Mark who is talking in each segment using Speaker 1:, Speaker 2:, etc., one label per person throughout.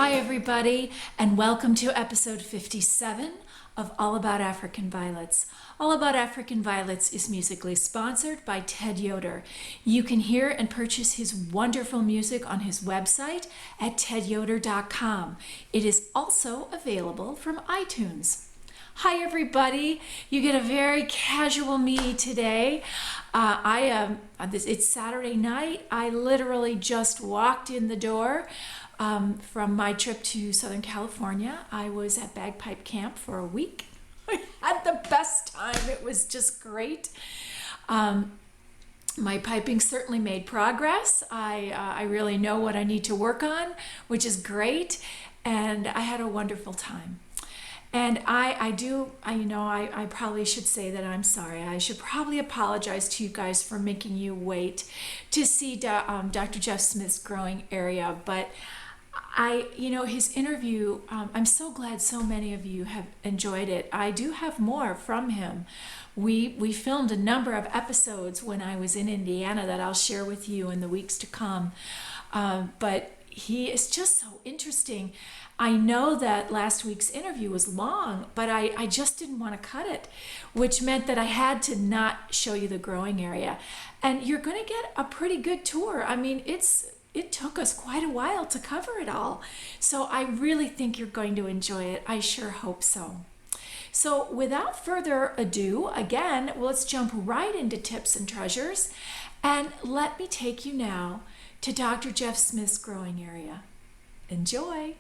Speaker 1: Hi, everybody, and welcome to episode 57 of All About African Violets. All About African Violets is musically sponsored by Ted Yoder. You can hear and purchase his wonderful music on his website at tedyoder.com. It is also available from iTunes. Hi, everybody. You get a very casual me today. It's Saturday night. I literally just walked in the door from my trip to Southern California. I was at Bagpipe Camp for a week. I had the best time. It was just great. My piping certainly made progress. I really know what I need to work on, which is great. And I had a wonderful time. And I probably should say that I'm sorry. I should probably apologize to you guys for making you wait to see Dr. Jeff Smith's growing area. But his interview, I'm so glad so many of you have enjoyed it. I do have more from him. We filmed a number of episodes when I was in Indiana that I'll share with you in the weeks to come. But he is just so interesting. I know that last week's interview was long, but I just didn't want to cut it, which meant that I had to not show you the growing area. And you're going to get a pretty good tour. I mean, it took us quite a while to cover it all. So I really think you're going to enjoy it. I sure hope so. So without further ado, again, let's jump right into tips and treasures. And let me take you now to Dr. Jeff Smith's growing area. Enjoy.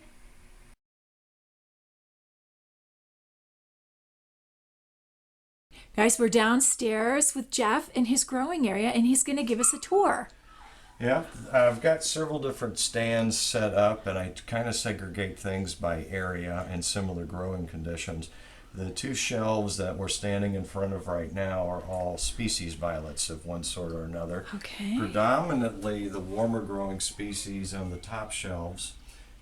Speaker 1: Guys, we're downstairs with Jeff in his growing area, and he's going to give us a tour.
Speaker 2: Yeah, I've got several different stands set up, and I kind of segregate things by area and similar growing conditions. The two shelves that we're standing in front of right now are all species violets of one sort or another.
Speaker 1: Okay.
Speaker 2: Predominantly the warmer growing species on the top shelves,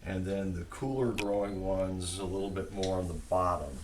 Speaker 2: and then the cooler growing ones a little bit more on the bottom.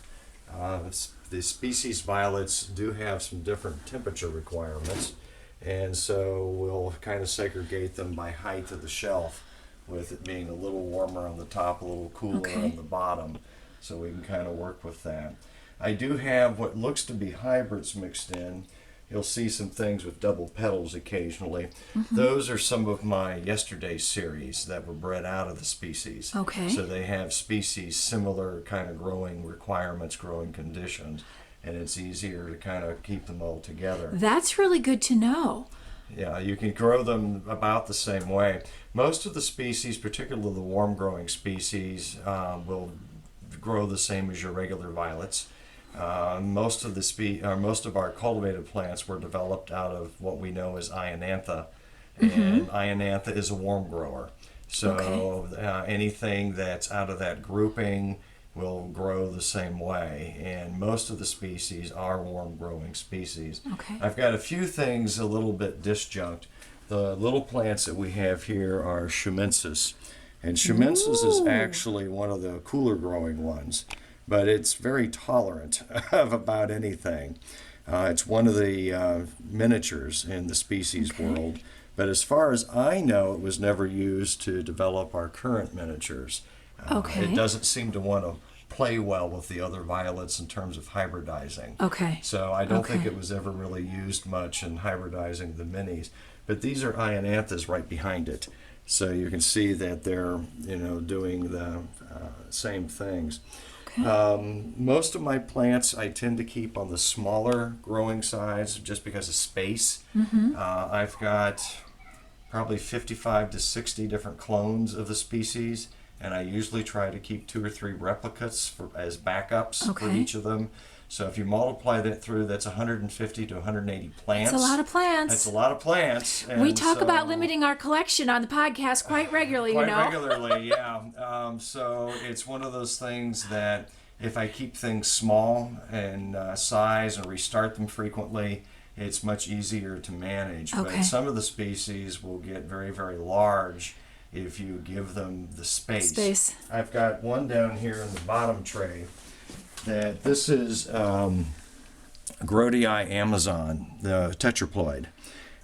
Speaker 2: The species violets do have some different temperature requirements, and so we'll kind of segregate them by height of the shelf, with it being a little warmer on the top, a little cooler on the bottom, so we can kind of work with that. I do have what looks to be hybrids mixed in. You'll see some things with double petals occasionally. Mm-hmm. Those are some of my yesterday series that were bred out of the species.
Speaker 1: Okay.
Speaker 2: So they have species similar kind of growing requirements, growing conditions, and it's easier to kind of keep them all together.
Speaker 1: That's really good to know.
Speaker 2: Yeah, you can grow them about the same way. Most of the species, particularly the warm growing species, will grow the same as your regular violets. Most of our cultivated plants were developed out of what we know as Ionantha, and Ionantha is a warm grower. So anything that's out of that grouping will grow the same way, and most of the species are warm growing species.
Speaker 1: Okay.
Speaker 2: I've got a few things a little bit disjunct. The little plants that we have here are Shumensis, and Shumensis is actually one of the cooler growing ones, but it's very tolerant of about anything. It's one of the miniatures in the species world, but as far as I know, it was never used to develop our current miniatures. It doesn't seem to want to play well with the other violets in terms of hybridizing.
Speaker 1: Okay.
Speaker 2: So I don't think it was ever really used much in hybridizing the minis. But these are Ionanthas right behind it. So you can see that they're, doing the same things.
Speaker 1: Okay.
Speaker 2: Most of my plants I tend to keep on the smaller growing size just because of space.
Speaker 1: Mm-hmm.
Speaker 2: I've got probably 55 to 60 different clones of the species, and I usually try to keep 2 or 3 replicas as backups for each of them. So if you multiply that through, that's 150 to 180 plants.
Speaker 1: That's a lot of plants.
Speaker 2: That's a lot of plants.
Speaker 1: We talk about limiting our collection on the podcast quite regularly,
Speaker 2: Quite regularly, yeah. So it's one of those things that if I keep things small in size and restart them frequently, it's much easier to manage.
Speaker 1: Okay.
Speaker 2: But some of the species will get very, very large if you give them the space. I've got one down here in the bottom tray that this is Grody Amazon, the tetraploid,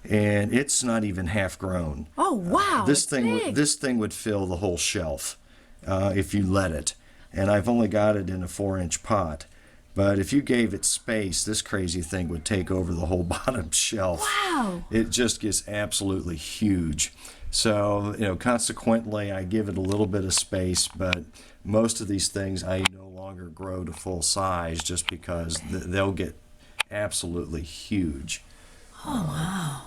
Speaker 2: and it's not even half grown.
Speaker 1: Oh wow!
Speaker 2: This thing would fill the whole shelf. if you let it. And I've only got it in a 4-inch pot. But if you gave it space, this crazy thing would take over the whole bottom shelf.
Speaker 1: Wow.
Speaker 2: It just gets absolutely huge. So, consequently, I give it a little bit of space, but most of these things I no longer grow to full size just because they'll get absolutely huge.
Speaker 1: Oh, wow.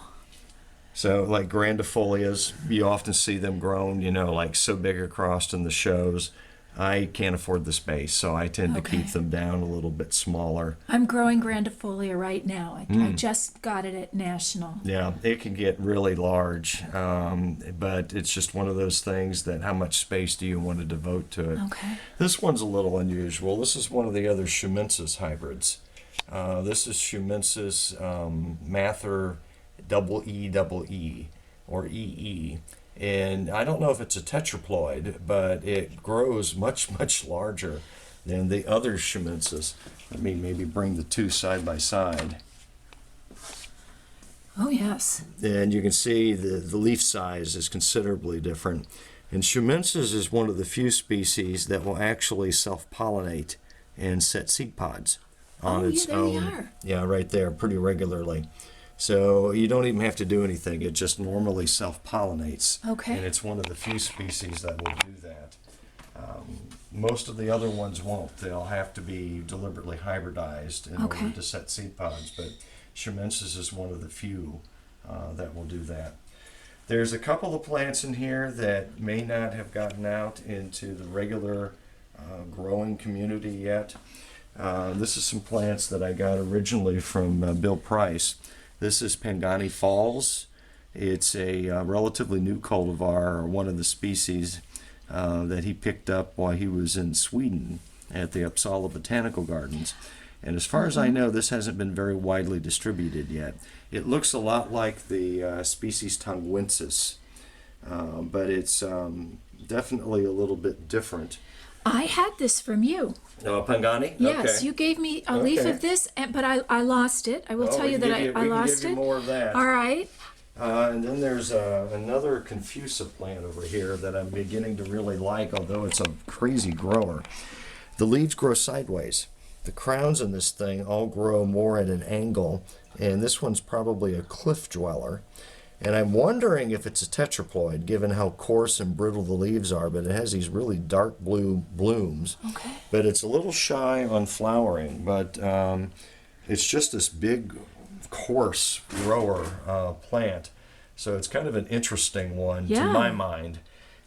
Speaker 2: So, like grandifolias, you often see them grown, like so big across in the shows. I can't afford the space, so I tend to keep them down a little bit smaller.
Speaker 1: I'm growing grandifolia right now. I just got it at National.
Speaker 2: Yeah, it can get really large, but it's just one of those things that how much space do you want to devote to it?
Speaker 1: Okay.
Speaker 2: This one's a little unusual. This is one of the other Shumensis hybrids. This is Shumensis Mather EE, or EE. And I don't know if it's a tetraploid, but it grows much, much larger than the other Shumensis. Let me maybe bring the two side by side.
Speaker 1: Oh, yes.
Speaker 2: And you can see the leaf size is considerably different. And Shumensis is one of the few species that will actually self-pollinate and set seed pods on its
Speaker 1: there
Speaker 2: own.
Speaker 1: they are.
Speaker 2: Yeah, right there, pretty regularly. So you don't even have to do anything. It just normally self-pollinates.
Speaker 1: Okay.
Speaker 2: And it's one of the few species that will do that. Most of the other ones won't. They'll have to be deliberately hybridized in order to set seed pods. But Shumensis is one of the few that will do that. There's a couple of plants in here that may not have gotten out into the regular growing community yet. This is some plants that I got originally from Bill Price. This is Pangani Falls. It's a relatively new cultivar, or one of the species that he picked up while he was in Sweden at the Uppsala Botanical Gardens. And as far as I know, this hasn't been very widely distributed yet. It looks a lot like the species Tongwensis, but it's definitely a little bit different.
Speaker 1: I had this from you.
Speaker 2: Oh, Pangani?
Speaker 1: Yes,
Speaker 2: Okay.
Speaker 1: you gave me a leaf of this, but I lost it. I will tell you that I lost
Speaker 2: give you
Speaker 1: it.
Speaker 2: more of that.
Speaker 1: All right.
Speaker 2: And then there's another Confusa plant over here that I'm beginning to really like, although it's a crazy grower. The leaves grow sideways. The crowns in this thing all grow more at an angle, and this one's probably a cliff dweller. And I'm wondering if it's a tetraploid, given how coarse and brittle the leaves are, but it has these really dark blue blooms.
Speaker 1: Okay.
Speaker 2: But it's a little shy on flowering, but it's just this big, coarse grower plant. So it's kind of an interesting one to my mind.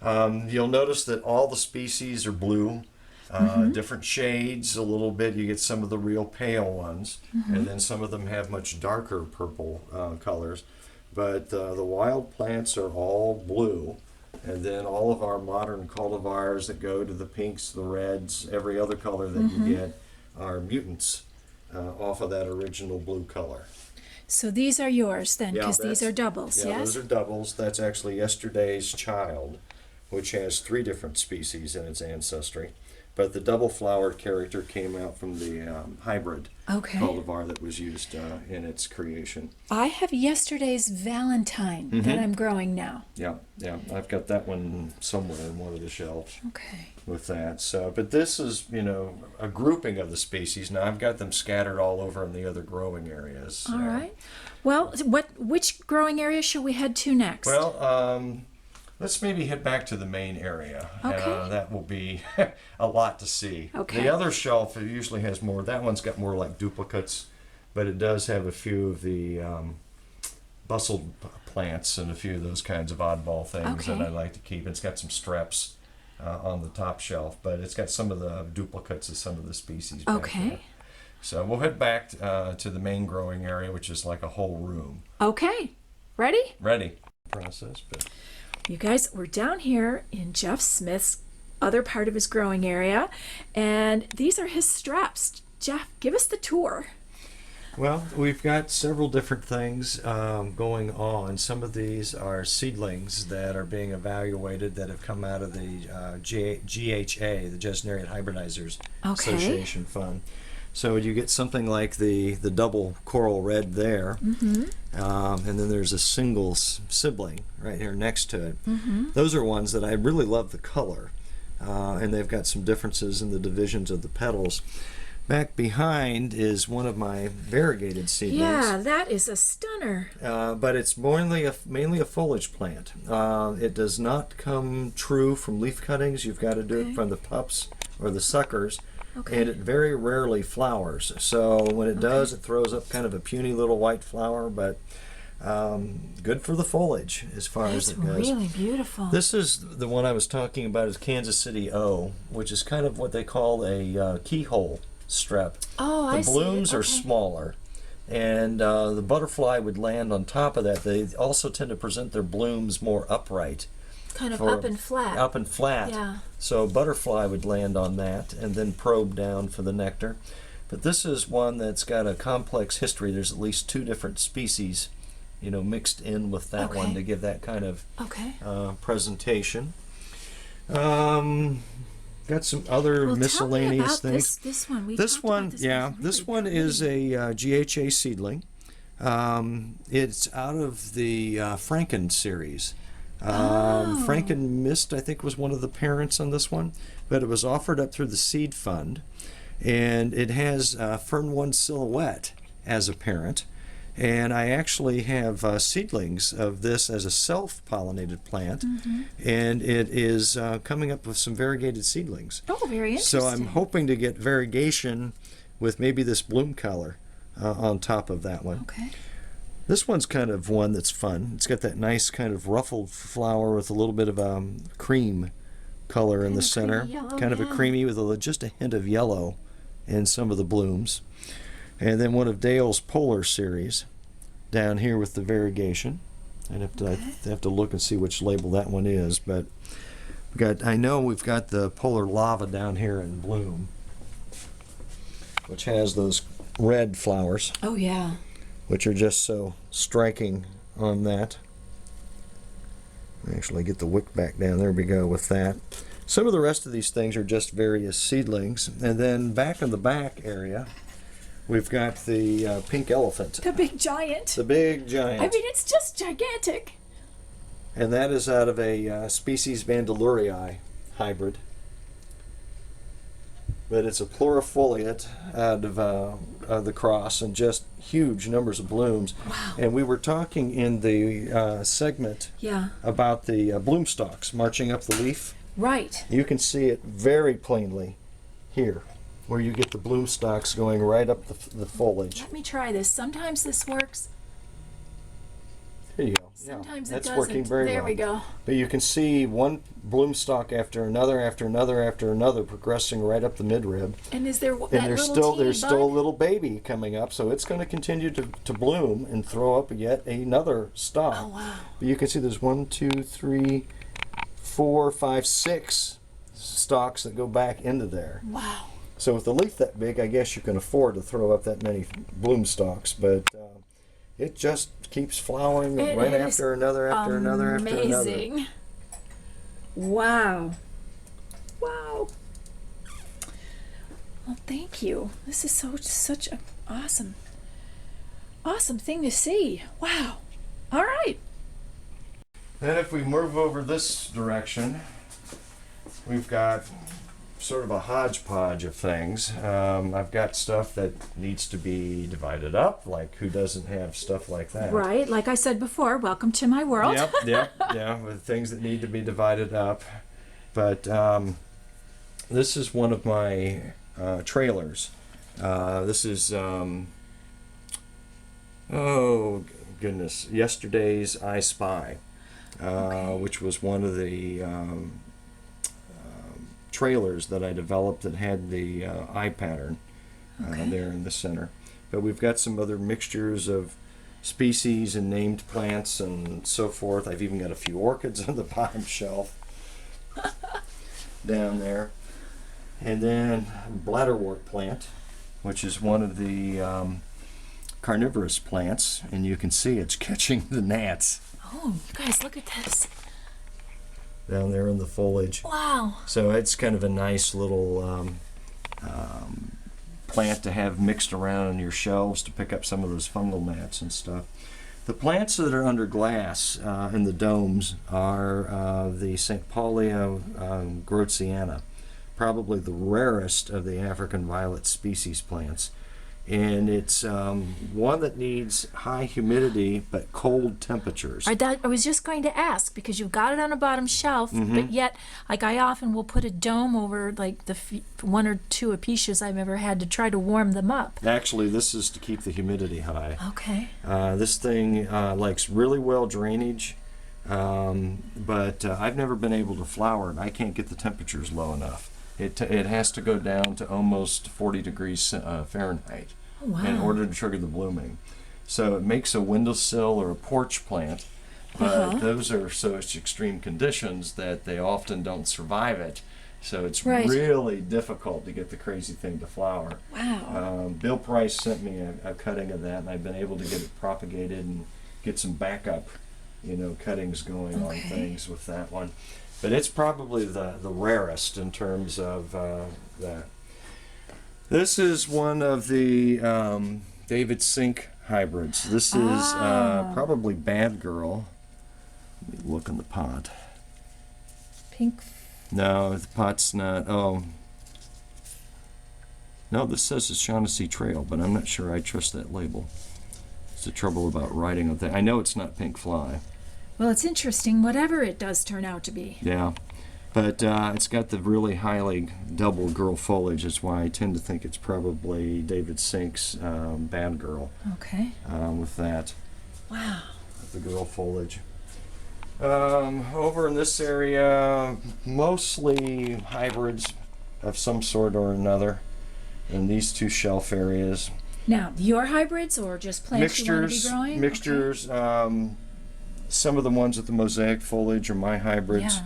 Speaker 2: You'll notice that all the species are blue, different shades a little bit. You get some of the real pale ones, and then some of them have much darker purple colors. But the wild plants are all blue, and then all of our modern cultivars that go to the pinks, the reds, every other color that you get are mutants off of that original blue color.
Speaker 1: So these are yours then, because these are doubles,
Speaker 2: Yeah,
Speaker 1: yes?
Speaker 2: those are doubles. That's actually yesterday's child, which has 3 different species in its ancestry. But the double-flowered character came out from the hybrid cultivar that was used in its creation.
Speaker 1: I have yesterday's Valentine that I'm growing now.
Speaker 2: Yeah, I've got that one somewhere in one of the shelves.
Speaker 1: Okay.
Speaker 2: With that. So, but this is, a grouping of the species. Now I've got them scattered all over in the other growing areas.
Speaker 1: All right. Well, which growing area shall we head to next?
Speaker 2: Well, let's maybe head back to the main area.
Speaker 1: Okay.
Speaker 2: That will be a lot to see.
Speaker 1: Okay.
Speaker 2: The other shelf usually has more. That one's got more like duplicates, but it does have a few of the bustled plants and a few of those kinds of oddball things that I like to keep. It's got some streps on the top shelf, but it's got some of the duplicates of some of the species back there. So we'll head back to the main growing area, which is like a whole room.
Speaker 1: Okay. Ready?
Speaker 2: Ready. Process, but
Speaker 1: You guys, we're down here in Jeff Smith's other part of his growing area, and these are his straps. Jeff, give us the tour.
Speaker 2: well, we've got several different things going on. Some of these are seedlings that are being evaluated that have come out of the GHA, the Gesnerian Hybridizers Association Fund. So you get something like the double coral red there, and then there's a single sibling right here next to it. Those are ones that I really love the color. and they've got some differences in the divisions of the petals. Back behind is one of my variegated seedlings.
Speaker 1: Yeah, that is a stunner.
Speaker 2: But it's mainly a foliage plant. It does not come true from leaf cuttings. You've got to do it from the pups or the suckers.
Speaker 1: Okay.
Speaker 2: And it very rarely flowers. So when it does, it throws up kind of a puny little white flower, but good for the foliage as far as it goes.
Speaker 1: It's really beautiful.
Speaker 2: This is the one I was talking about, is Kansas City O, which is kind of what they call a keyhole strep.
Speaker 1: Oh, I
Speaker 2: The
Speaker 1: see.
Speaker 2: blooms are
Speaker 1: Okay.
Speaker 2: smaller, and the butterfly would land on top of that. They also tend to present their blooms more upright.
Speaker 1: Kind of
Speaker 2: for-
Speaker 1: up and flat.
Speaker 2: Up and flat.
Speaker 1: Yeah.
Speaker 2: So butterfly would land on that and then probe down for the nectar. But this is one that's got a complex history. There's at least 2 different species, mixed in with that one
Speaker 1: Okay.
Speaker 2: to give that kind of
Speaker 1: Okay.
Speaker 2: presentation. Got some other
Speaker 1: Well,
Speaker 2: miscellaneous
Speaker 1: tell me about
Speaker 2: things.
Speaker 1: This one. We
Speaker 2: This
Speaker 1: talked
Speaker 2: one,
Speaker 1: about
Speaker 2: yeah,
Speaker 1: It's
Speaker 2: this
Speaker 1: really
Speaker 2: one
Speaker 1: pretty.
Speaker 2: is a GHA seedling. It's out of the Franken series. Franken Mist, I think, was one of the parents on this one, but it was offered up through the Seed Fund, and it has Fern 1 Silhouette as a parent. And I actually have seedlings of this as a self-pollinated plant, and it is coming up with some variegated seedlings.
Speaker 1: Oh, very interesting.
Speaker 2: So I'm hoping to get variegation with maybe this bloom color on top of that one.
Speaker 1: Okay.
Speaker 2: This one's kind of one that's fun. It's got that nice kind of ruffled flower with a little bit of cream color in
Speaker 1: Kind
Speaker 2: the
Speaker 1: of
Speaker 2: center.
Speaker 1: creamy yellow,
Speaker 2: Kind of a
Speaker 1: yeah.
Speaker 2: creamy with just a hint of yellow in some of the blooms. And then one of Dale's Polar series down here with the variegation. I have to look and see which label that one is, but I know we've got the Polar Lava down here in bloom, which has those red flowers,
Speaker 1: Oh, yeah.
Speaker 2: which are just so striking on that. Actually get the wick back down. There we go with that. Some of the rest of these things are just various seedlings. And then back in the back area, we've got the pink elephant.
Speaker 1: The big giant.
Speaker 2: The big giant.
Speaker 1: I mean, it's just gigantic.
Speaker 2: And that is out of a species Vandeleurii hybrid. But it's a plurifoliate out of the cross, and just huge numbers of blooms.
Speaker 1: Wow.
Speaker 2: And we were talking in the segment
Speaker 1: Yeah.
Speaker 2: about the bloom stalks marching up the leaf.
Speaker 1: Right.
Speaker 2: You can see it very plainly here, where you get the bloom stalks going right up the foliage.
Speaker 1: Let me try this. Sometimes this works.
Speaker 2: Here you go.
Speaker 1: Sometimes
Speaker 2: yeah,
Speaker 1: it
Speaker 2: that's
Speaker 1: doesn't.
Speaker 2: working very
Speaker 1: there
Speaker 2: well.
Speaker 1: we go.
Speaker 2: But you can see one bloom stalk after another, after another, after another, progressing right up the midrib.
Speaker 1: And is there
Speaker 2: And
Speaker 1: that
Speaker 2: there's
Speaker 1: little teeny
Speaker 2: still a
Speaker 1: bud?
Speaker 2: little baby coming up, so it's going to continue to bloom and throw up yet another stalk.
Speaker 1: Oh, wow.
Speaker 2: But you can see there's 1, 2, 3, 4, 5, 6 stalks that go back into there.
Speaker 1: Wow.
Speaker 2: So with the leaf that big, I guess you can afford to throw up that many bloom stalks, but it just keeps flowering
Speaker 1: It
Speaker 2: right
Speaker 1: is
Speaker 2: after another, after another, after another.
Speaker 1: Amazing. Wow. Wow. Well, thank you. This is such an awesome thing to see. Wow. All right.
Speaker 2: Then if we move over this direction, we've got sort of a hodgepodge of things. I've got stuff that needs to be divided up, like who doesn't have stuff like that?
Speaker 1: Right. Like I said before, welcome to my world.
Speaker 2: Yeah, with things that need to be divided up. But this is one of my trailers. This is, oh goodness, yesterday's I Spy, which was one of the trailers that I developed that had the eye pattern there in the center. But we've got some other mixtures of species and named plants and so forth. I've even got a few orchids on the bottom shelf down there. And then bladderwort plant, which is one of the carnivorous plants, and you can see it's catching the gnats
Speaker 1: Oh, you guys, look at this.
Speaker 2: down there in the foliage.
Speaker 1: Wow.
Speaker 2: So it's kind of a nice little plant to have mixed around on your shelves to pick up some of those fungal gnats and stuff. The plants that are under glass in the domes are the St. Paulio Grotiana, probably the rarest of the African violet species plants. And it's one that needs high humidity but cold temperatures.
Speaker 1: I was just going to ask, because you've got it on a bottom shelf, but yet, like, I often will put a dome over, like, the one or two apicias I've ever had to try to warm them up.
Speaker 2: Actually, this is to keep the humidity high.
Speaker 1: Okay.
Speaker 2: This thing likes really well drainage, but I've never been able to flower it. I can't get the temperatures low enough. It has to go down to almost 40 degrees Fahrenheit in order to trigger the blooming. So it makes a windowsill or a porch plant, but those are such extreme conditions that they often don't survive it. So it's really difficult to get the crazy thing to flower.
Speaker 1: Wow.
Speaker 2: Bill Price sent me a cutting of that, and I've been able to get it propagated and get some backup, cuttings going on things with that one. But it's probably the rarest in terms of that. This is one of the David Sink hybrids. This is probably Bad Girl. Let me look in the pot.
Speaker 1: Pink.
Speaker 2: No, the pot's not. Oh. No, this says it's Shaughnessy Trail, but I'm not sure I trust that label. It's the trouble about writing on things. I know it's not Pink Fly.
Speaker 1: Well, it's interesting, whatever it does turn out to be.
Speaker 2: Yeah, but it's got the really highly double girl foliage. That's why I tend to think it's probably David Sink's Bad Girl.
Speaker 1: Okay.
Speaker 2: With that.
Speaker 1: Wow.
Speaker 2: The girl foliage. Over in this area, mostly hybrids of some sort or another in these two shelf areas.
Speaker 1: Now, your hybrids or just plants you want to be growing?
Speaker 2: Mixtures. Some of the ones with the mosaic foliage are my hybrids.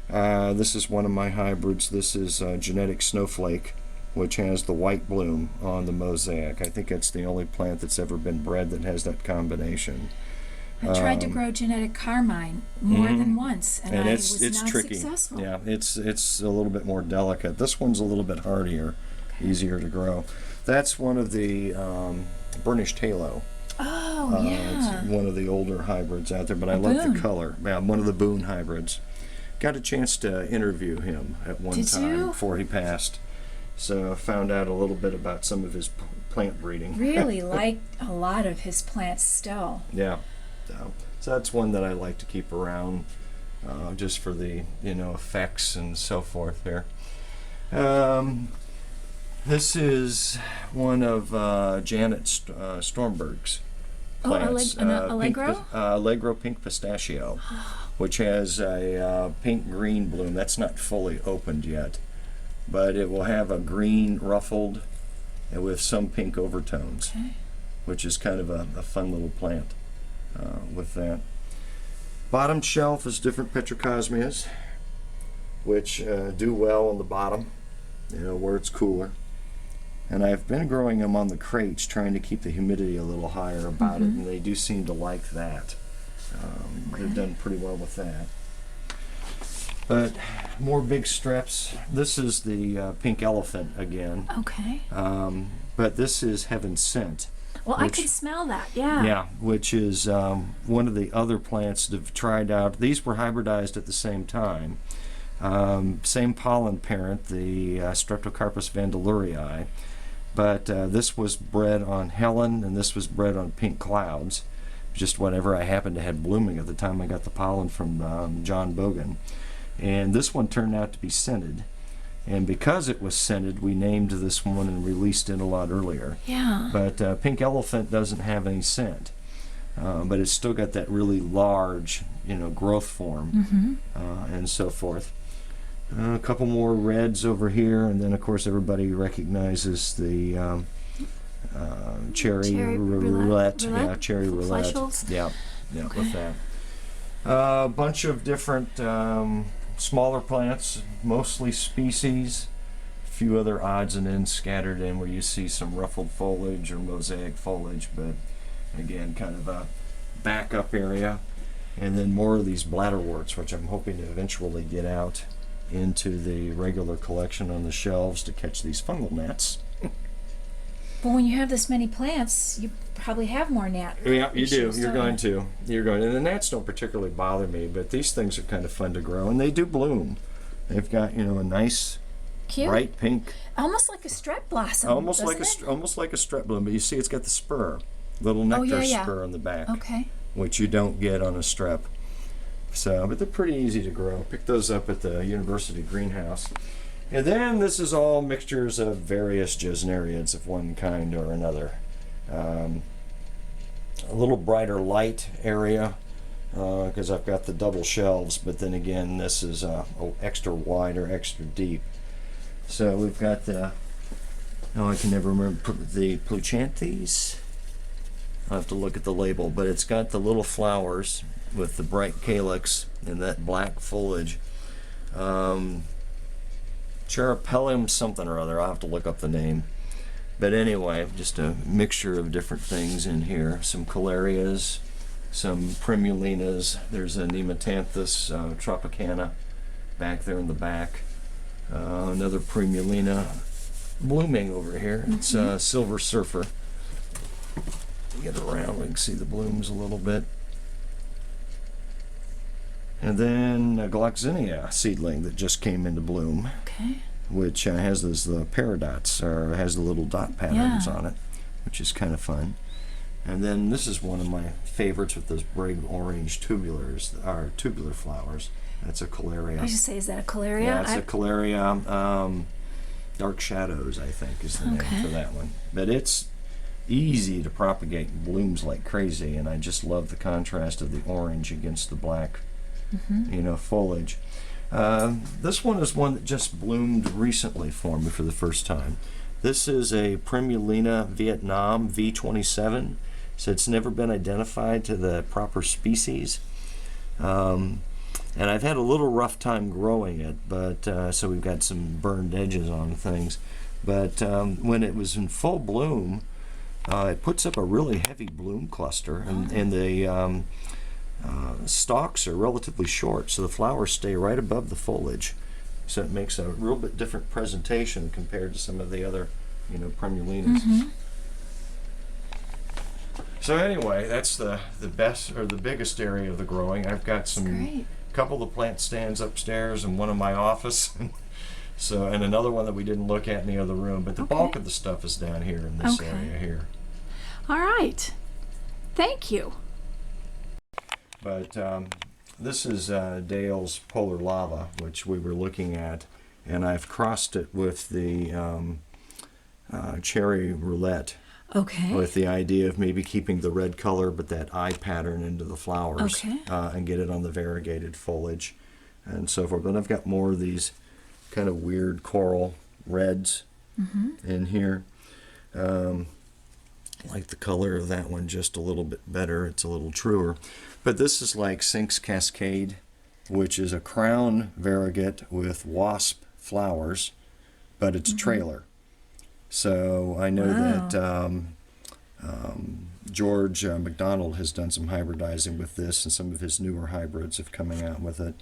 Speaker 1: Yeah.
Speaker 2: This is one of my hybrids. This is Genetic Snowflake, which has the white bloom on the mosaic. I think it's the only plant that's ever been bred that has that combination.
Speaker 1: I tried to grow Genetic Carmine more than once, and I was not
Speaker 2: tricky.
Speaker 1: successful.
Speaker 2: Yeah, it's a little bit more delicate. This one's a little bit hardier, easier to grow. That's one of the Burnished Halo.
Speaker 1: Oh, yeah.
Speaker 2: It's one of the older hybrids out there, but I love the color. Yeah, one of the Boone hybrids. Got a chance to interview him at one time before he passed. So I found out a little bit about some of his plant breeding.
Speaker 1: Really like a lot of his plants still.
Speaker 2: Yeah. So that's one that I like to keep around just for the, effects and so forth there. This is one of Janet Stormberg's plants.
Speaker 1: Allegro?
Speaker 2: Allegro Pink Pistachio, which has a pink-green bloom. That's not fully opened yet, but it will have a green ruffled and with some pink overtones, which is kind of a fun little plant with that. Bottom shelf is different Petrocosmias, which do well on the bottom, where it's cooler. And I've been growing them on the crates, trying to keep the humidity a little higher about it, and they do seem to like that. They've done pretty well with that. But more big strips. This is the Pink Elephant again.
Speaker 1: Okay.
Speaker 2: But this is Heaven Sent.
Speaker 1: Well, I can smell that, yeah.
Speaker 2: Yeah, which is one of the other plants that I've tried out. These were hybridized at the same time. Same pollen parent, the Streptocarpus vandeleurii. But this was bred on Helen, and this was bred on Pink Clouds. Just whatever I happened to have blooming at the time I got the pollen from John Bogan. And this one turned out to be scented. And because it was scented, we named this one and released it a lot earlier.
Speaker 1: Yeah.
Speaker 2: But Pink Elephant doesn't have any scent. But it's still got that really large, growth form and so forth. A couple more reds over here, and then of course everybody recognizes the cherry roulette. Yeah, cherry roulette.
Speaker 1: Fleshels?
Speaker 2: Yeah, with that. A bunch of different smaller plants, mostly species. A few other odds and ends scattered in where you see some ruffled foliage or mosaic foliage, but again, kind of a backup area. And then more of these bladderworts, which I'm hoping to eventually get out into the regular collection on the shelves to catch these fungal gnats.
Speaker 1: But when you have this many plants, you probably have more gnat.
Speaker 2: Yeah, you do.
Speaker 1: issues,
Speaker 2: You're
Speaker 1: don't
Speaker 2: going
Speaker 1: you?
Speaker 2: to. You're going to. And the gnats don't particularly bother me, but these things are kind of fun to grow, and they do bloom. They've got, a nice
Speaker 1: Cute.
Speaker 2: bright pink,
Speaker 1: Almost like a strep blossom.
Speaker 2: almost like
Speaker 1: doesn't it?
Speaker 2: almost like a strep bloom. But you see, it's got the spur, little nectar
Speaker 1: yeah.
Speaker 2: spur on the back,
Speaker 1: Okay.
Speaker 2: which you don't get on a strep. So, but they're pretty easy to grow. Pick those up at the university greenhouse. And then this is all mixtures of various gesneriads of one kind or another. A little brighter light area because I've got the double shelves, but then again, this is extra wide or extra deep. So we've got the, I can never remember, the Pluchanthes. I'll have to look at the label, but it's got the little flowers with the bright calyx and that black foliage. Cherapelium something or other. I'll have to look up the name. But anyway, just a mixture of different things in here. Some calarias, some primulinas. There's a Nematanthus tropicana back there in the back. Another primulina blooming over here. It's Silver Surfer. Get around, we can see the blooms a little bit. And then a Gloxinia seedling that just came into bloom,
Speaker 1: Okay.
Speaker 2: which has those paradots, or has the little dot patterns
Speaker 1: Yeah.
Speaker 2: on it, which is kind of fun. And then this is one of my favorites with those bright orange tubular flowers. That's a
Speaker 1: I
Speaker 2: Calaria.
Speaker 1: was just say, is that a calaria?
Speaker 2: Yeah, it's a Calaria. Dark Shadows, I think, is the
Speaker 1: Okay.
Speaker 2: name for that one. But it's easy to propagate and blooms like crazy, and I just love the contrast of the orange against the black, foliage. This one is one that just bloomed recently for me for the first time. This is a Primulina Vietnam V27, so it's never been identified to the proper species. And I've had a little rough time growing it, but so we've got some burned edges on things. But when it was in full bloom, it puts up a really heavy bloom cluster, and the stalks are relatively short, so the flowers stay right above the foliage. So it makes a real bit different presentation compared to some of the other, primulinas. So anyway, that's the best or the biggest area of the growing. I've got some
Speaker 1: Great.
Speaker 2: couple of plant stands upstairs and one in my office. So, and another one that we didn't look at in the other room, but the bulk of the stuff is down here in this
Speaker 1: Okay.
Speaker 2: area here.
Speaker 1: All right. Thank you.
Speaker 2: But this is Dale's Polar Lava, which we were looking at, and I've crossed it with the Cherry Roulette,
Speaker 1: Okay.
Speaker 2: with the idea of maybe keeping the red color but that eye pattern into the flowers,
Speaker 1: Okay.
Speaker 2: and get it on the variegated foliage and so forth. But I've got more of these kind of weird coral reds in here. Like the color of that one just a little bit better. It's a little truer. But this is like Sync's Cascade, which is a crown variegate with wasp flowers, but it's a trailer. So I know that George McDonald has done some hybridizing with this, and some of his newer hybrids have coming out with it.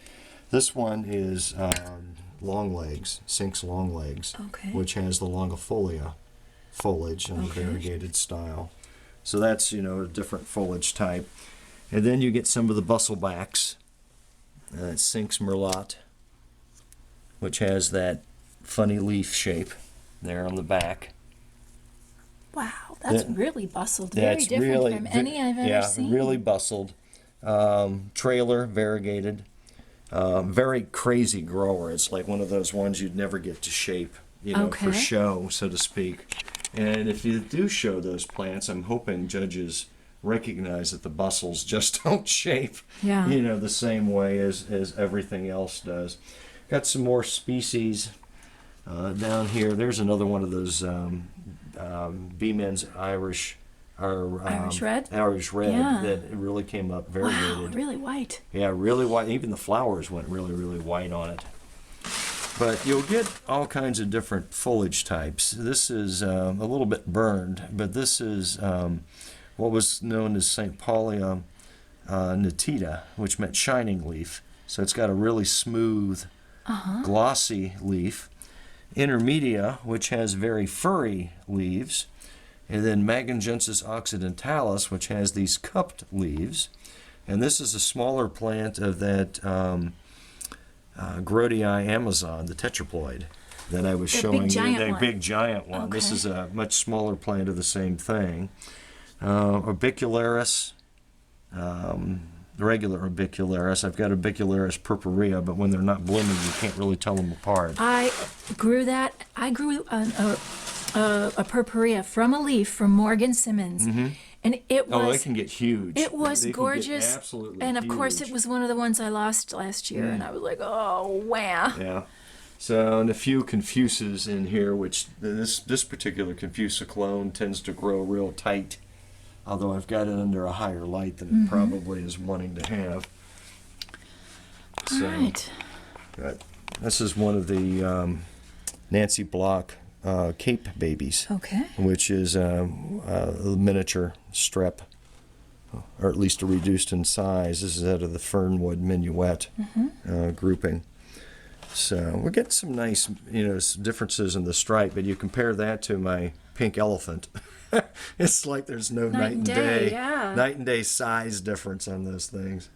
Speaker 2: This one is Longlegs, Sync's Longlegs,
Speaker 1: Okay.
Speaker 2: which has the longifolia foliage in a variegated style. So that's, a different foliage type. And then you get some of the bustlebacks. Sync's Merlot, which has that funny leaf shape there on the back.
Speaker 1: Wow, that's
Speaker 2: That-
Speaker 1: really bustled. Very
Speaker 2: That's
Speaker 1: different
Speaker 2: really,
Speaker 1: from any I've ever seen.
Speaker 2: Yeah, really bustled. Trailer, variegated. Very crazy grower. It's like one of those ones you'd never get to shape, for
Speaker 1: Okay.
Speaker 2: show, so to speak. And if you do show those plants, I'm hoping judges recognize that the bustles just don't shape,
Speaker 1: Yeah.
Speaker 2: the same way as everything else does. Got some more species down here. There's another one of those Beeman's Irish, or
Speaker 1: Irish Red?
Speaker 2: Irish Red,
Speaker 1: Yeah.
Speaker 2: that really came up
Speaker 1: Wow,
Speaker 2: variegated.
Speaker 1: really white.
Speaker 2: Yeah, really white. Even the flowers went really, really white on it. But you'll get all kinds of different foliage types. This is a little bit burned, but this is what was known as St. Paulia nitida, which meant shining leaf. So it's got a really smooth, glossy leaf. Intermedia, which has very furry leaves. And then Magingensis occidentalis, which has these cupped leaves. And this is a smaller plant of that Grodii amazon, the tetraploid, that I was
Speaker 1: The
Speaker 2: showing
Speaker 1: big
Speaker 2: you.
Speaker 1: giant
Speaker 2: The
Speaker 1: one.
Speaker 2: big giant one. This
Speaker 1: Okay.
Speaker 2: is a much smaller plant of the same thing. Orbicularis, regular Orbicularis. I've got Orbicularis purpurea, but when they're not blooming, you can't really tell them apart.
Speaker 1: I grew that. I grew a purpurea from a leaf from Morgan Simmons, and it
Speaker 2: Oh, they
Speaker 1: was
Speaker 2: can get huge.
Speaker 1: it was
Speaker 2: They can get
Speaker 1: gorgeous.
Speaker 2: absolutely
Speaker 1: And of course,
Speaker 2: huge.
Speaker 1: it was one of the ones I lost last year, and I was like, oh wow.
Speaker 2: Yeah. So, and a few confuses in here, which this particular confusa tends to grow real tight, although I've got it under a higher light than it probably is wanting to have.
Speaker 1: All right.
Speaker 2: But this is one of the Nancy Block Cape babies,
Speaker 1: Okay.
Speaker 2: which is a miniature strep, or at least a reduced in size. This is out of the Fernwood Minuet grouping. So we're getting some nice, differences in the stripe, but you compare that to my pink elephant. It's like there's no night and day.
Speaker 1: Yeah.
Speaker 2: Night and day size difference on those things.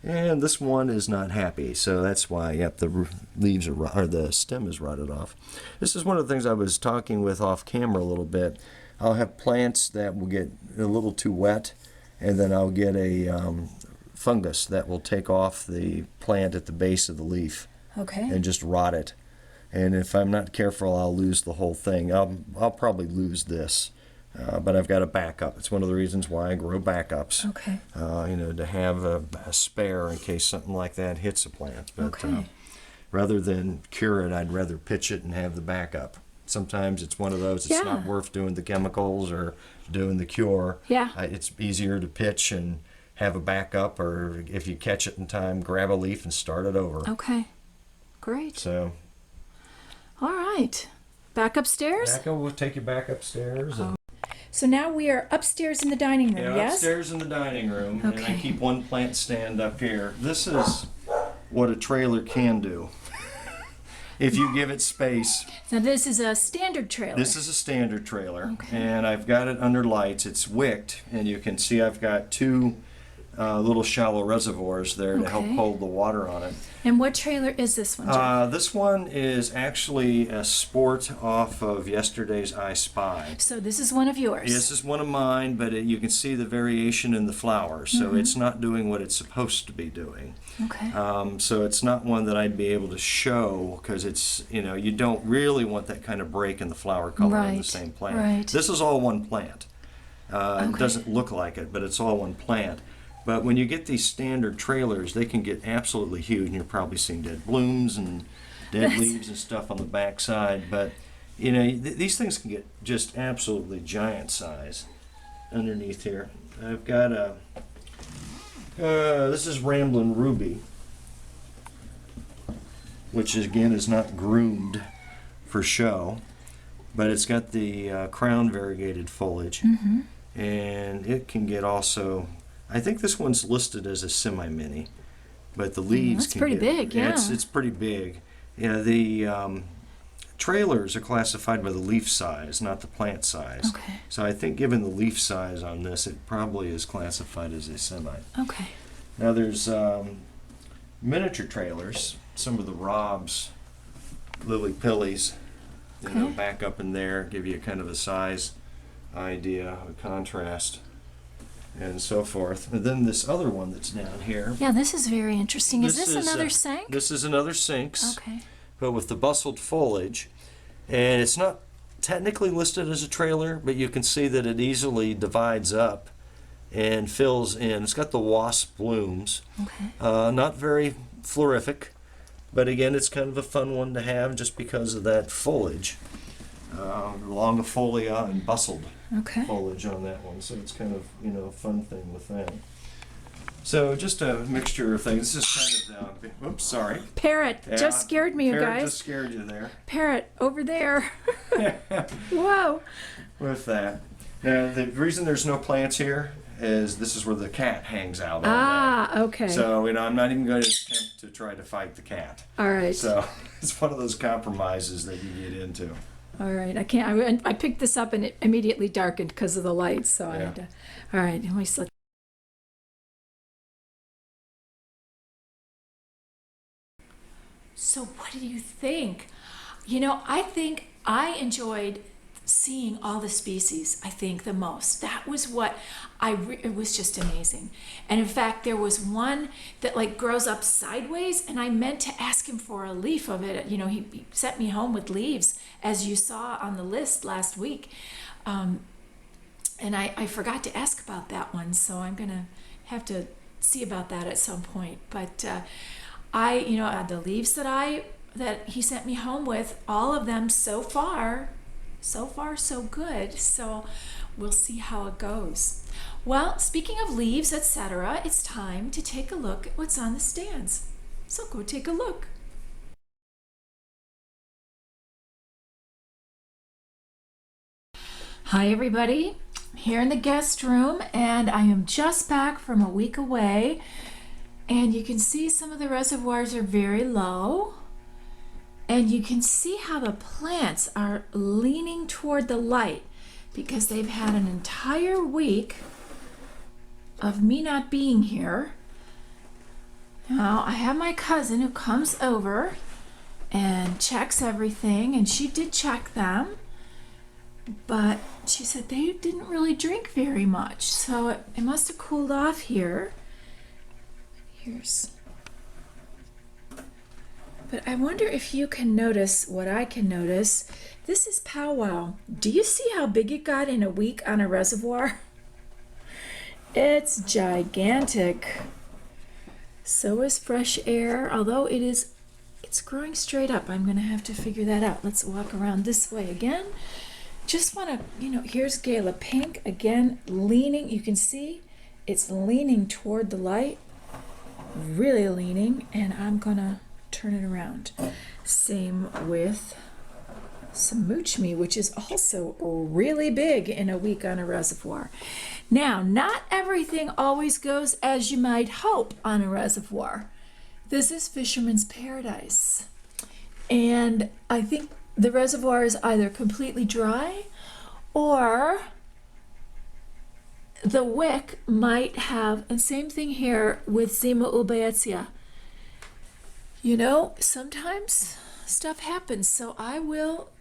Speaker 2: And this one is not happy, so that's why, the leaves are, or the stem is rotted off. This is one of the things I was talking with off camera a little bit. I'll have plants that will get a little too wet, and then I'll get a fungus that will take off the plant at the base of the leaf
Speaker 1: Okay.
Speaker 2: and just rot it. And if I'm not careful, I'll lose the whole thing. I'll probably lose this, but I've got a backup. It's one of the reasons why I grow backups.
Speaker 1: Okay.
Speaker 2: To have a spare in case something like that hits a plant. But
Speaker 1: Okay.
Speaker 2: rather than cure it, I'd rather pitch it and have the backup. Sometimes it's one of those, it's
Speaker 1: Yeah.
Speaker 2: not worth doing the chemicals or doing the cure.
Speaker 1: Yeah.
Speaker 2: It's easier to pitch and have a backup, or if you catch it in time, grab a leaf and start it over.
Speaker 1: Okay. Great.
Speaker 2: So,
Speaker 1: All right. Back upstairs.
Speaker 2: we'll take you back upstairs. And,
Speaker 1: So now we are upstairs in the dining room. Yes.
Speaker 2: upstairs in the dining room, and I
Speaker 1: Okay.
Speaker 2: keep one plant stand up here. This is what a trailer can do if you give it space.
Speaker 1: Now this is a standard trailer.
Speaker 2: This is a standard trailer,
Speaker 1: Okay.
Speaker 2: and I've got it under lights. It's wicked, and you can see I've got two little shallow reservoirs there to help
Speaker 1: Okay.
Speaker 2: hold the water on it.
Speaker 1: And what trailer is this one, Jeff?
Speaker 2: This one is actually a sport off of yesterday's I Spy.
Speaker 1: So this is one of yours.
Speaker 2: This is one of mine, but you can see the variation in the flowers, so it's not doing what it's supposed to be doing.
Speaker 1: Okay.
Speaker 2: So it's not one that I'd be able to show, because it's, you don't really want that kind of break in the flower color in the
Speaker 1: Right,
Speaker 2: same plant.
Speaker 1: right.
Speaker 2: This is all one plant. It
Speaker 1: Okay.
Speaker 2: doesn't look like it, but it's all one plant. But when you get these standard trailers, they can get absolutely huge, and you're probably seeing dead blooms and dead
Speaker 1: That's-
Speaker 2: leaves and stuff on the backside. But these things can get just absolutely giant size underneath here. I've got this is Ramblin' Ruby, which again is not groomed for show, but it's got the crown variegated foliage, and it can get also. I think this one's listed as a semi-mini, but the leaves
Speaker 1: that's
Speaker 2: can
Speaker 1: pretty
Speaker 2: get,
Speaker 1: big, yeah.
Speaker 2: It's pretty big. The trailers are classified by the leaf size, not the plant size.
Speaker 1: Okay.
Speaker 2: So I think given the leaf size on this, it probably is classified as a semi.
Speaker 1: Okay.
Speaker 2: Now there's miniature trailers, some of the Rob's Lily Pillies,
Speaker 1: Okay.
Speaker 2: back up in there, give you kind of a size idea, a contrast, and so forth. And then this other one that's down here.
Speaker 1: Yeah, this is very interesting. Is this another
Speaker 2: uh,
Speaker 1: Sank?
Speaker 2: This is another Sinks,
Speaker 1: Okay.
Speaker 2: but with the bustled foliage. And it's not technically listed as a trailer, but you can see that it easily divides up and fills in. It's got the wasp blooms.
Speaker 1: Okay.
Speaker 2: Not very florific, but again, it's kind of a fun one to have just because of that foliage. Longifolia and bustled
Speaker 1: Okay.
Speaker 2: foliage on that one, so it's kind of a fun thing with that. So just a mixture of things. This is kind of oops, sorry.
Speaker 1: Parrot
Speaker 2: Yeah,
Speaker 1: just scared me, you
Speaker 2: Parrot
Speaker 1: guys.
Speaker 2: just scared you there.
Speaker 1: Parrot over there. Whoa.
Speaker 2: With that. Now the reason there's no plants here is this is where the cat hangs out all day.
Speaker 1: Ah, okay.
Speaker 2: So I'm not even going to attempt to try to fight the cat.
Speaker 1: All right.
Speaker 2: So it's one of those compromises that you get into.
Speaker 1: All right, I can't. I picked this up and it immediately darkened because of the lights. So I had to. All right, let me select. So, what do you think? You know, I think I enjoyed seeing all the species, I think, the most. That was what it was just amazing. And in fact, there was one that like grows up sideways, and I meant to ask him for a leaf of it. You know, he sent me home with leaves, as you saw on the list last week. And I forgot to ask about that one, so I'm going to have to see about that at some point. But the leaves that he sent me home with, all of them so far so good. So we'll see how it goes. Well, speaking of leaves, etc., it's time to take a look at what's on the stands. So go take a look. Hi everybody, I'm here in the guest room, and I am just back from a week away, and you can see some of the reservoirs are very low. And you can see how the plants are leaning toward the light because they've had an entire week of me not being here. Now, I have my cousin who comes over and checks everything, and she did check them, but she said they didn't really drink very much, so it must have cooled off here. But I wonder if you can notice what I can notice. This is powwow. Do you see how big it got in a week on a reservoir? It's gigantic. So is fresh air, although it's growing straight up. I'm going to have to figure that out. Let's walk around this way again. Just want to, here's Gala Pink again, leaning. You can see it's leaning toward the light, really leaning, and I'm going to turn it around. Same with Samuchmi, which is also really big in a week on a reservoir. Now, not everything always goes as you might hope on a reservoir. This is Fisherman's Paradise. And I think the reservoir is either completely dry or the wick might have, and same thing here with Zima ubeatia. Sometimes stuff happens, so I will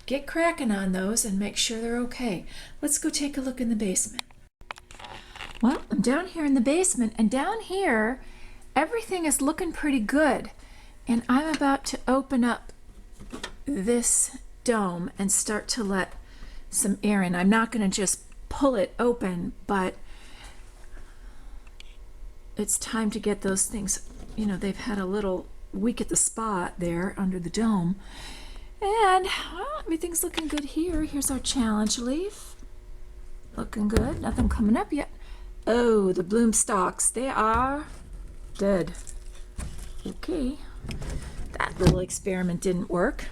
Speaker 1: get cracking on those and make sure they're okay. Let's go take a look in the basement. Well, I'm down here in the basement, and down here, everything is looking pretty good. And I'm about to open up this dome and start to let some air in. I'm not going to just pull it open, but it's time to get those things. They've had a little week at the spot there under the dome. And everything's looking good here. Here's our challenge leaf. Looking good. Nothing coming up yet. Oh, the bloom stalks. They are dead. Okay. That little experiment didn't work.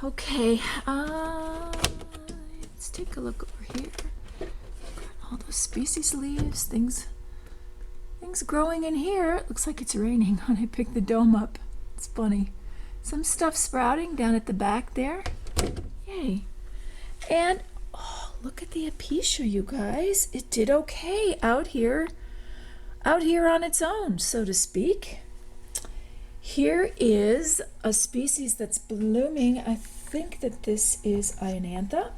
Speaker 1: Okay. Let's take a look over here. All those species leaves, things growing in here. It looks like it's raining when I picked the dome up. It's funny. Some stuff sprouting down at the back there. Yay. And look at the apicia, you guys. It did okay out here on its own, so to speak. Here is a species that's blooming. I think that this is Ionantha.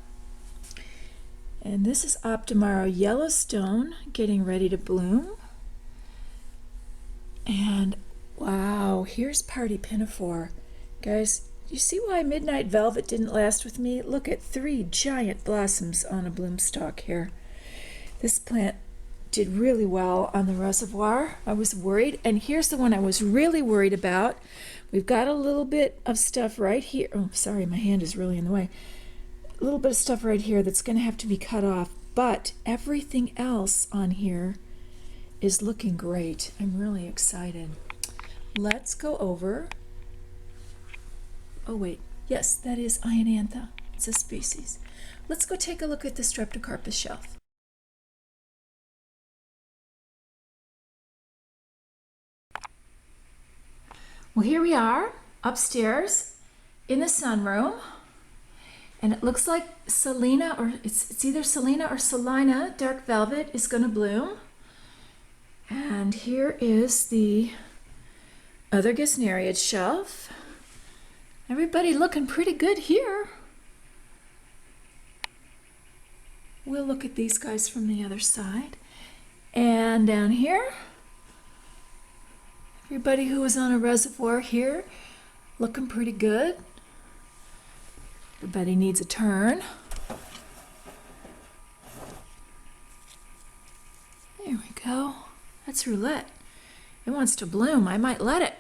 Speaker 1: And this is Optimara Yellowstone getting ready to bloom. And wow, here's Party Pinafore. Guys, you see why Midnight Velvet didn't last with me? Look at 3 giant blossoms on a bloom stalk here. This plant did really well on the reservoir. I was worried. And here's the one I was really worried about. We've got a little bit of stuff right here. Oh, sorry, my hand is really in the way. A little bit of stuff right here that's going to have to be cut off, but everything else on here is looking great. I'm really excited. Let's go over. Oh wait, yes, that is Ionantha. It's a species. Let's go take a look at the Streptocarpus shelf. Well, here we are. upstairs in the sunroom. And it looks like Selena, or it's either Selena or Selina Dark Velvet is going to bloom. And here is the other Gesneriad shelf. Everybody looking pretty good here. We'll look at these guys from the other side. And down here, everybody who was on a reservoir here looking pretty good. Everybody needs a turn. There we go. That's Roulette. It wants to bloom. I might let it.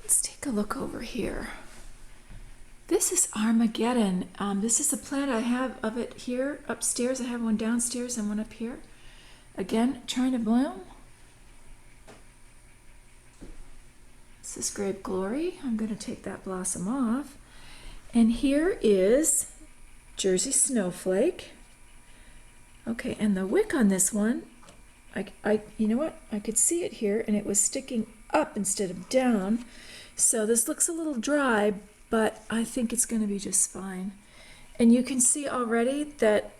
Speaker 1: Let's take a look over here. This is Armageddon. This is a plant I have of it here upstairs. I have one downstairs and one up here. Again, trying to bloom. This is Grape Glory. I'm going to take that blossom off. And here is Jersey Snowflake. Okay, and the wick on this one, you know what? I could see it here, and it was sticking up instead of down. So this looks a little dry, but I think it's going to be just fine. And you can see already that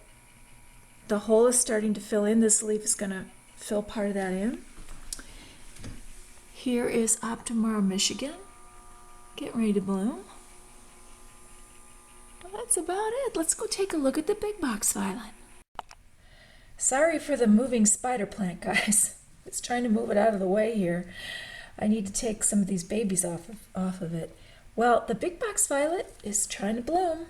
Speaker 1: the hole is starting to fill in. This leaf is going to fill part of that in. Here is Optimar Michigan, getting ready to bloom. Well, that's about it. Let's go take a look at the big box violet. Sorry for the moving spider plant, guys. It's trying to move it out of the way here. I need to take some of these babies off of it. Well, the big box violet is trying to bloom,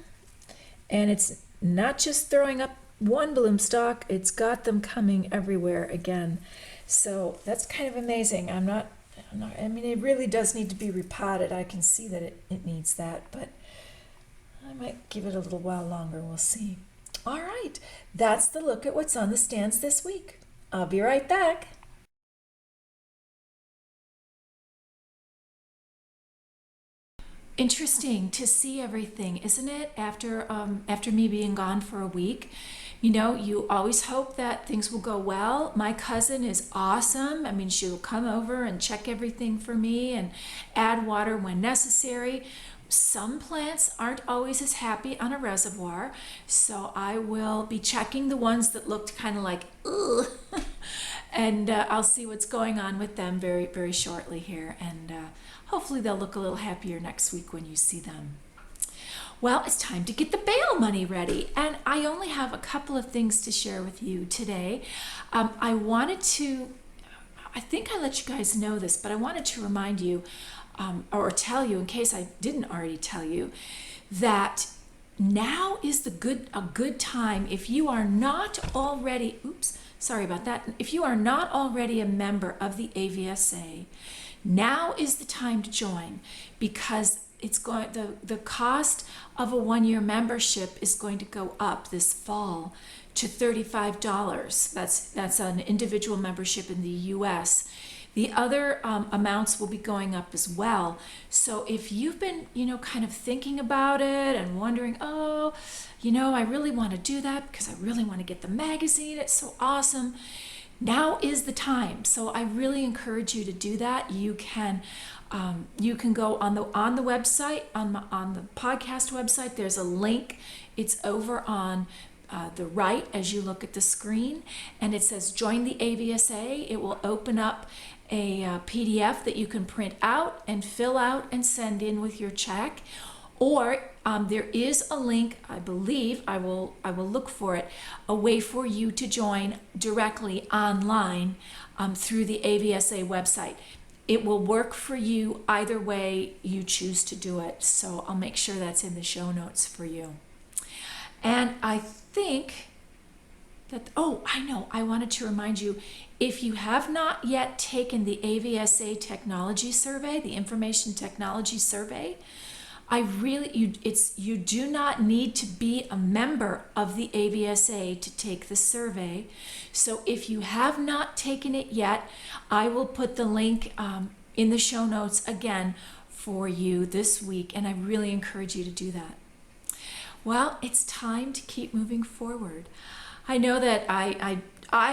Speaker 1: and it's not just throwing up one bloom stalk, it's got them coming everywhere again. So that's kind of amazing. I mean, it really does need to be repotted. I can see that it needs that, but I might give it a little while longer. We'll see. All right, that's the look at what's on the stands this week. I'll be right back. Interesting to see everything, isn't it? After me being gone for a week, you know, you always hope that things will go well. My cousin is awesome. I mean, she'll come over and check everything for me and add water when necessary. Some plants aren't always as happy on a reservoir, so I will be checking the ones that looked kind of like, ugh, and I'll see what's going on with them very, very shortly here, and hopefully they'll look a little happier next week when you see them. Well, it's time to get the bail money ready, and I only have a couple of things to share with you today. I think I let you guys know this, but I wanted to remind you or tell you, in case I didn't already tell you, that now is a good time. If you are not already, if you are not already a member of the AVSA, now is the time to join, because the cost of a one-year membership is going to go up this fall to $35. That's an individual membership in the US. The other amounts will be going up as well. So if you've been, kind of thinking about it and wondering, I really want to do that because I really want to get the magazine. It's so awesome. Now is the time. So I really encourage you to do that. You can go on the website, on the podcast website. There's a link. It's over on the right as you look at the screen, and it says join the AVSA. It will open up a PDF that you can print out and fill out and send in with your check. Or there is a link, I believe, I will look for it, a way for you to join directly online through the AVSA website. It will work for you either way you choose to do it. So I'll make sure that's in the show notes for you. And I think that, I wanted to remind you, if you have not yet taken the AVSA Technology Survey, the Information Technology Survey, you do not need to be a member of the AVSA to take the survey. So if you have not taken it yet, I will put the link in the show notes again for you this week, and I really encourage you to do that. Well, it's time to keep moving forward. I know that I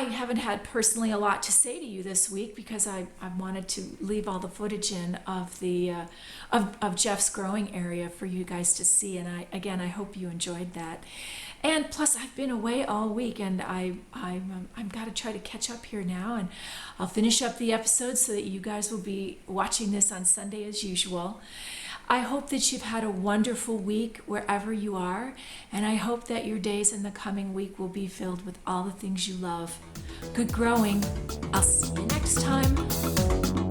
Speaker 1: haven't had personally a lot to say to you this week because I wanted to leave all the footage in of the of Jeff's growing area for you guys to see, and I hope you enjoyed that. And plus, I've been away all week, and I've got to try to catch up here now, and I'll finish up the episode so that you guys will be watching this on Sunday as usual. I hope that you've had a wonderful week wherever you are, and I hope that your days in the coming week will be filled with all the things you love. Good growing. I'll see you next time.